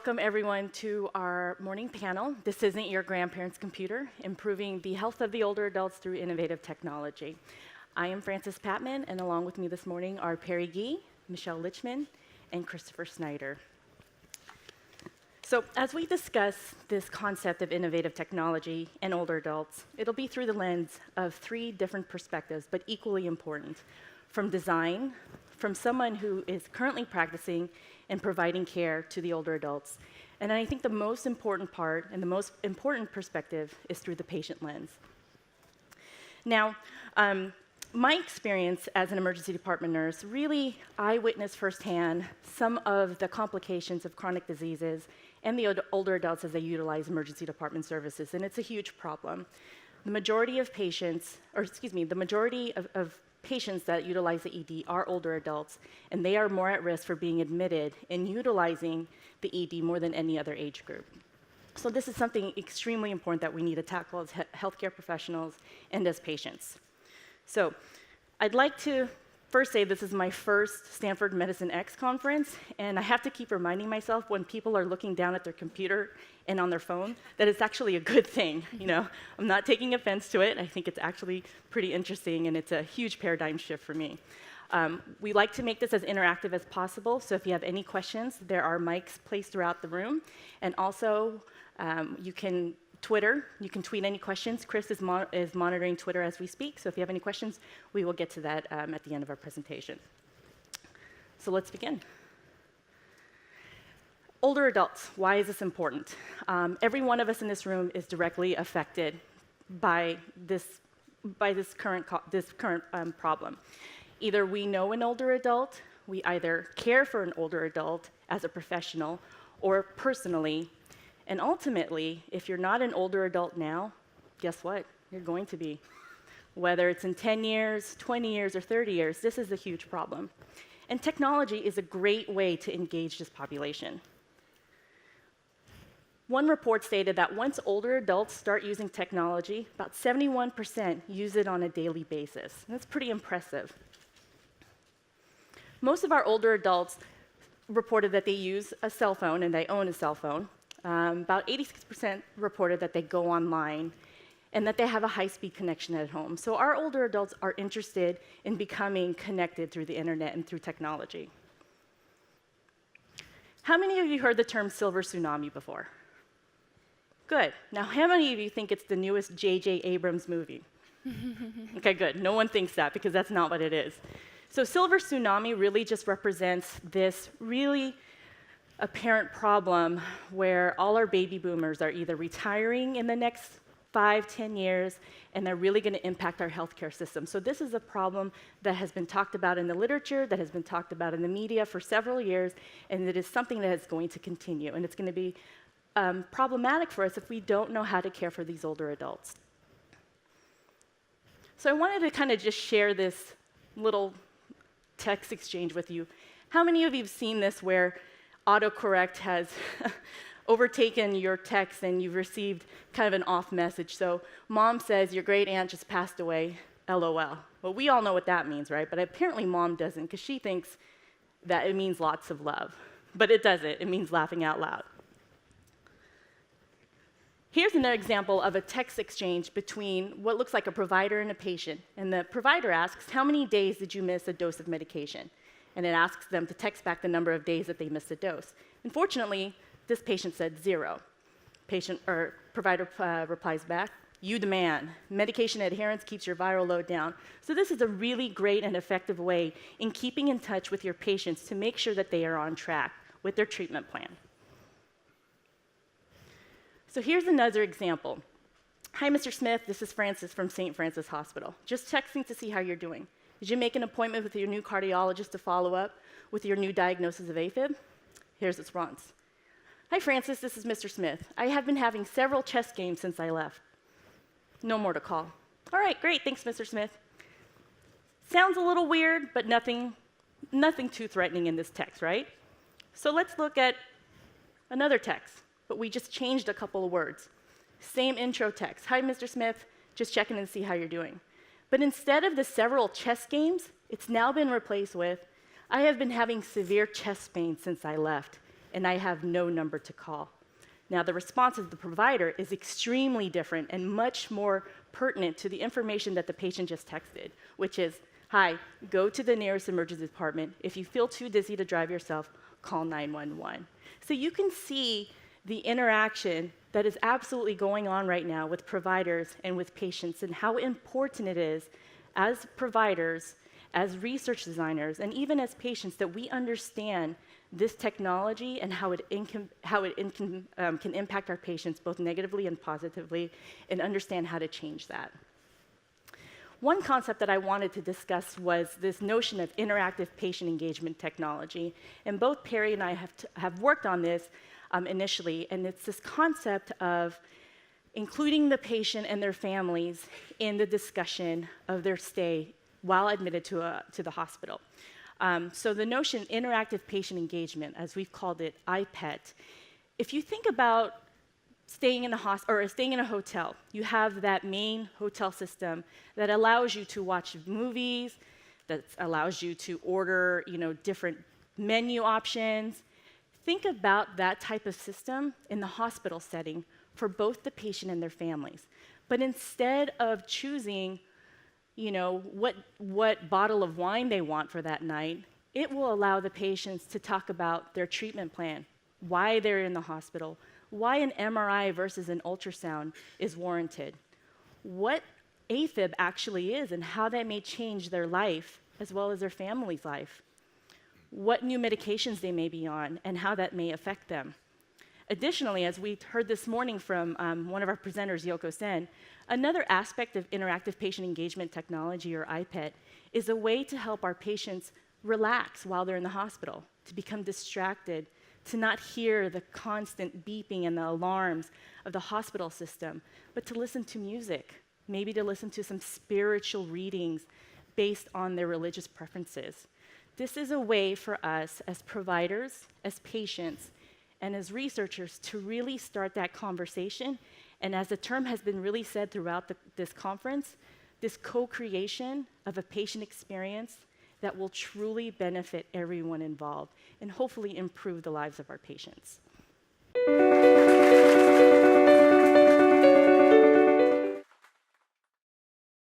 welcome everyone to our morning panel. This isn't your grandparents' computer, improving the health of the older adults through innovative technology. I am Frances Patmon, and along with me this morning are Perry Gee, Michelle Lichman, and Christopher Snyder. So as we discuss this concept of innovative technology and older adults, it'll be through the lens of three different perspectives, but equally important. From design, from someone who is currently practicing and providing care to the older adults. And I think the most important part and the most important perspective is through the patient lens. Now, my experience as an emergency department nurse, really, I witnessed firsthand some of the complications of chronic diseases and the older adults as they utilize emergency department services, and it's a huge problem. The majority of patients, the majority of patients that utilize the ED are older adults, and they are more at risk for being admitted and utilizing the ED more than any other age group. So this is something extremely important that we need to tackle as healthcare professionals and as patients. So I'd like to first say this is my first Stanford Medicine X conference, and I have to keep reminding myself when people are looking down at their computer and on their phone that it's actually a good thing. You know, I'm not taking offense to it. I think it's actually pretty interesting, and it's a huge paradigm shift for me. We like to make this as interactive as possible, so if you have any questions, there are mics placed throughout the room, and also you can tweet any questions. Chris is monitoring Twitter as we speak, so if you have any questions, we will get to that at the end of our presentation. So let's begin. Older adults, why is this important? Every one of us in this room is directly affected by this current problem. Either we know an older adult, we either care for an older adult as a professional, or personally. And ultimately, if you're not an older adult now, guess what? You're going to be. Whether it's in 10 years, 20 years, or 30 years, this is a huge problem. And technology is a great way to engage this population. One report stated that once older adults start using technology, about 71% use it on a daily basis. And that's pretty impressive. Most of our older adults reported that they use a cell phone and they own a cell phone. About 86% reported that they go online and that they have a high-speed connection at home. So our older adults are interested in becoming connected through the internet and through technology. How many of you heard the term silver tsunami before? Good. Now, how many of you think it's the newest J.J. Abrams movie? Okay, good. No one thinks that because that's not what it is. So silver tsunami really just represents this really apparent problem where all our baby boomers are either retiring in the next 5-10 years, and they're really going to impact our healthcare system. So this is a problem that has been talked about in the literature, that has been talked about in the media for several years, and it is something that is going to continue. And it's going to be problematic for us if we don't know how to care for these older adults. So I wanted to kind of just share this little text exchange with you. How many of you have seen this where autocorrect has overtaken your text and you've received kind of an off message? So mom says, your great aunt just passed away, LOL. Well, we all know what that means, right? But apparently mom doesn't, because she thinks that it means lots of love. But it doesn't. It means laughing out loud. Here's another example of a text exchange between what looks like a provider and a patient. And the provider asks, how many days did you miss a dose of medication? And it asks them to text back the number of days that they missed a dose. Unfortunately, this patient said 0. Provider replies back, you the man. Medication adherence keeps your viral load down. So this is a really great and effective way in keeping in touch with your patients to make sure that they are on track with their treatment plan. So here's another example. Hi, Mr. Smith. This is Frances from St. Francis Hospital. Just texting to see how you're doing. Did you make an appointment with your new cardiologist to follow up with your new diagnosis of AFib? Here's the response. Hi, Frances. This is Mr. Smith. I have been having several chest games since I left. No more to call. All right, great. Thanks, Mr. Smith. Sounds a little weird, but nothing too threatening in this text, right? So let's look at another text, but we just changed a couple of words. Same intro text. Hi, Mr. Smith. Just checking in to see how you're doing. But instead of the several chest games, it's now been replaced with, I have been having severe chest pain since I left. and I have no number to call. Now, the response of the provider is extremely different and much more pertinent to the information that the patient just texted, which is, hi, go to the nearest emergency department. If you feel too dizzy to drive yourself, call 911. So you can see the interaction that is absolutely going on right now with providers and with patients, and how important it is as providers, as research designers, and even as patients, that we understand this technology and how it can impact our patients both negatively and positively, and understand how to change that. One concept that I wanted to discuss was this notion of interactive patient engagement technology. And both Perry and I have worked on this initially, and it's this concept of including the patient and their families in the discussion of their stay while admitted to the hospital. So the notion interactive patient engagement, as we've called it, IPET, if you think about staying in a hotel, you have that main hotel system that allows you to watch movies, that allows you to order, different menu options. Think about that type of system in the hospital setting for both the patient and their families. But instead of choosing, what bottle of wine they want for that night, it will allow the patients to talk about their treatment plan, why they're in the hospital, why an MRI versus an ultrasound is warranted, what AFib actually is and how that may change their life as well as their family's life, what new medications they may be on, and how that may affect them. Additionally, as we heard this morning from one of our presenters, Yoko Sen, another aspect of interactive patient engagement technology, or IPET, is a way to help our patients relax while they're in the hospital, to become distracted, to not hear the constant beeping and the alarms of the hospital system, but to listen to music, maybe to listen to some spiritual readings based on their religious preferences. This is a way for us as providers, as patients, and as researchers to really start that conversation. And as the term has been really said throughout this conference, this co-creation of a patient experience that will truly benefit everyone involved and hopefully improve the lives of our patients.